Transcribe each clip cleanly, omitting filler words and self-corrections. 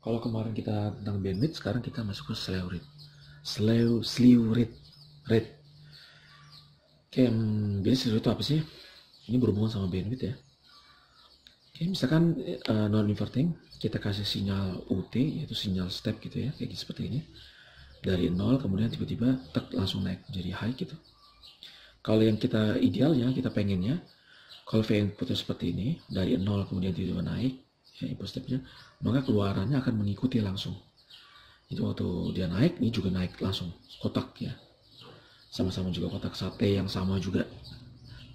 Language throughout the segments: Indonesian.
Kalau kemarin kita tentang bandwidth, sekarang kita masuk ke slew rate. Slew rate. Oke, jadi slew rate itu apa sih? Ini berhubungan sama bandwidth ya. Oke, misalkan non-inverting, kita kasih sinyal UT, yaitu sinyal step gitu ya, kayak gitu, seperti ini. Dari 0, kemudian tiba-tiba langsung naik jadi high gitu. Kalau yang kita idealnya, kita pengennya, kalau V inputnya seperti ini, dari 0 kemudian tiba-tiba naik, ya, input stepnya, maka keluarannya akan mengikuti langsung. Itu waktu dia naik, ini juga naik langsung, kotak ya. Sama-sama juga kotak sate yang sama juga,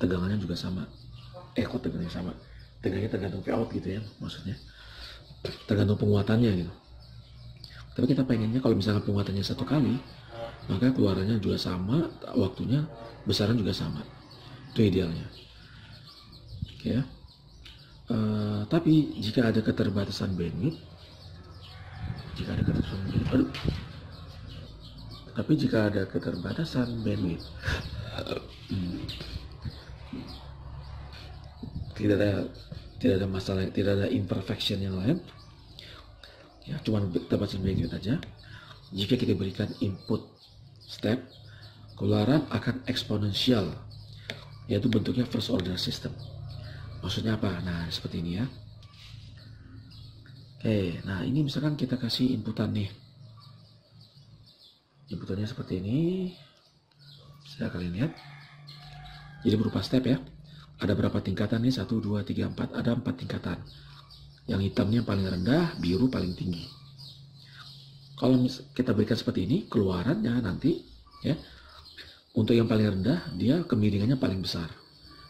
tegangannya juga sama. Kok tegangannya sama? Tegangannya tergantung V out gitu ya, maksudnya. Tergantung penguatannya gitu. Tapi kita pengennya kalau misalnya penguatannya 1 kali, maka keluarannya juga sama, waktunya besaran juga sama. Itu idealnya. Oke ya. Tapi jika ada keterbatasan bandwidth, jika ada keterbatasan bandwidth, tidak ada masalah, tidak ada imperfection yang lain, ya cuma keterbatasan bandwidth aja. Jika kita berikan input step, keluaran akan eksponensial, yaitu bentuknya first order system. Maksudnya apa? Nah, seperti ini ya. Oke, nah ini misalkan kita kasih inputan nih. Inputannya seperti ini. Bisa kalian lihat. Jadi berupa step ya. Ada berapa tingkatan nih? 1, 2, 3, 4. Ada 4 tingkatan. Yang hitamnya paling rendah, biru paling tinggi. Kalau kita berikan seperti ini, keluarannya nanti ya. Untuk yang paling rendah, dia kemiringannya paling besar.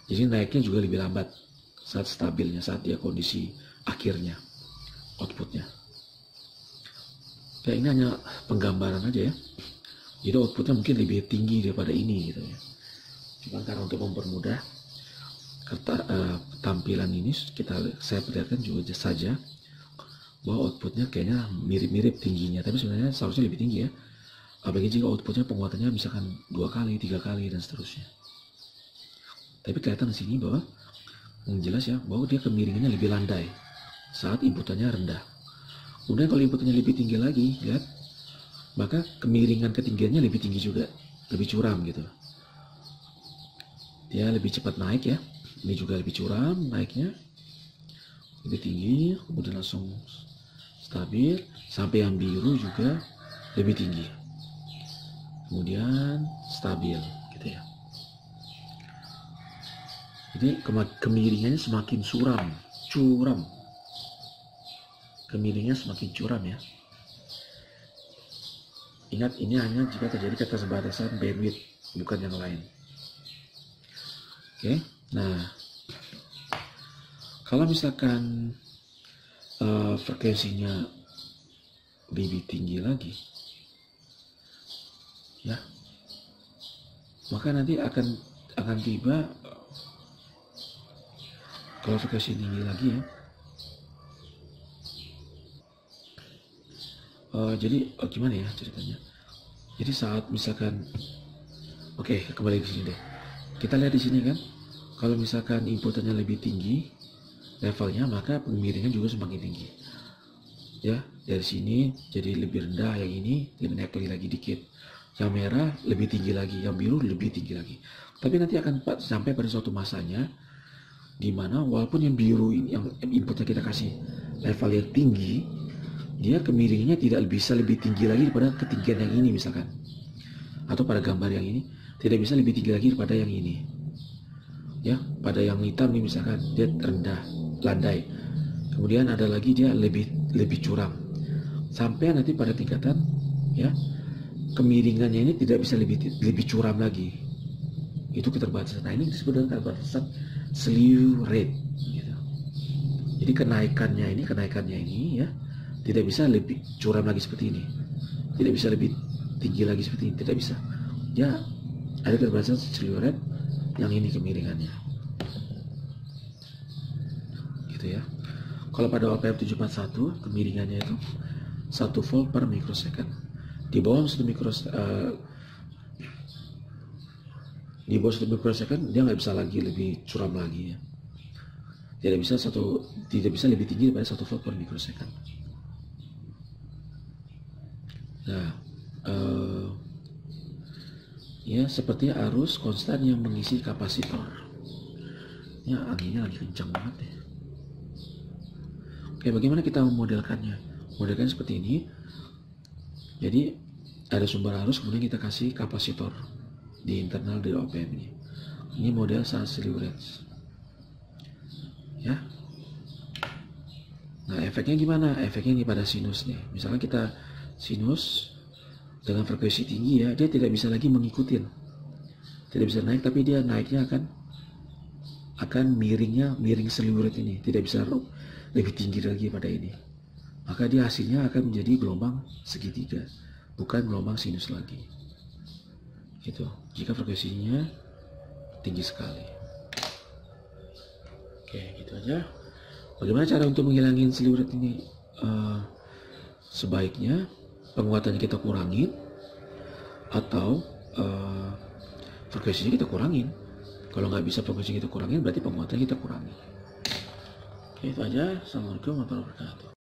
Jadi naiknya juga lebih lambat saat stabilnya, saat dia kondisi akhirnya outputnya. Ya ini hanya penggambaran aja ya. Jadi outputnya mungkin lebih tinggi daripada ini gitu ya. Cuma karena untuk mempermudah tampilan ini, saya perlihatkan juga saja bahwa outputnya kayaknya mirip-mirip tingginya, tapi sebenarnya seharusnya lebih tinggi ya. Apalagi jika outputnya penguatannya misalkan 2 kali, 3 kali dan seterusnya. Tapi kelihatan di sini bahwa yang jelas ya, bahwa dia kemiringannya lebih landai saat inputannya rendah. Kemudian kalau inputannya lebih tinggi lagi, lihat, maka kemiringan ketinggiannya lebih tinggi juga, lebih curam gitu. Dia lebih cepat naik ya. Ini juga lebih curam naiknya, lebih tinggi, kemudian langsung stabil, sampai yang biru juga lebih tinggi, kemudian stabil gitu ya. Jadi kemiringannya semakin curam. Kemiringannya semakin curam ya. Ingat, ini hanya jika terjadi keterbatasan bandwidth, bukan yang lain. Oke, nah kalau misalkan frekuensinya lebih tinggi lagi, ya, maka nanti akan tiba. Kalau frekuensi tinggi lagi ya, jadi gimana ya ceritanya? Jadi saat misalkan, oke, kembali ke sini deh. Kita lihat di sini kan, kalau misalkan inputannya lebih tinggi levelnya, maka kemiringan juga semakin tinggi. Ya, dari sini jadi lebih rendah, yang ini lebih naik lagi dikit. Yang merah lebih tinggi lagi, yang biru lebih tinggi lagi. Tapi nanti akan sampai pada suatu masanya, di mana walaupun yang biru ini, yang inputnya kita kasih level yang tinggi, dia kemiringannya tidak bisa lebih tinggi lagi daripada ketinggian yang ini misalkan, atau pada gambar yang ini tidak bisa lebih tinggi lagi daripada yang ini ya. Pada yang hitam nih misalkan dia rendah, landai, kemudian ada lagi dia lebih curam, sampai nanti pada tingkatan ya kemiringannya ini tidak bisa lebih curam lagi. Itu keterbatasan. Nah, ini disebut dengan keterbatasan slew rate gitu. Jadi kenaikannya ini ya tidak bisa lebih curam lagi seperti ini, tidak bisa lebih tinggi lagi seperti ini, tidak bisa. Ya ada keterbatasan slew rate yang ini kemiringannya gitu ya. Kalau pada OPM 741 kemiringannya itu 1 volt per mikrosecond. Di bawah 1 mikrosecond dia nggak bisa lagi lebih curam lagi ya. Tidak bisa lebih tinggi daripada 1 volt per mikrosecond. Nah, ya seperti arus konstan yang mengisi kapasitor. Ya, anginnya lagi kencang banget ya. Oke, bagaimana kita memodelkannya? Modelkan seperti ini. Jadi ada sumber arus, kemudian kita kasih kapasitor di internal dari OPM ini. Ini model saat slew range. Ya. Nah, efeknya gimana? Efeknya ini pada sinus nih. Misalnya kita sinus dengan frekuensi tinggi ya, dia tidak bisa lagi mengikuti. Tidak bisa naik, tapi dia naiknya akan miring slew rate ini. Tidak bisa lebih tinggi lagi pada ini. Maka dia hasilnya akan menjadi gelombang segitiga, bukan gelombang sinus lagi. Gitu. Jika frekuensinya tinggi sekali. Oke, gitu aja. Bagaimana cara untuk menghilangin slew rate ini? Sebaiknya penguatannya kita kurangin, atau frekuensinya kita kurangin. Kalau nggak bisa frekuensi kita kurangin, berarti penguatannya kita kurangin. Oke, itu aja. Assalamualaikum warahmatullahi wabarakatuh.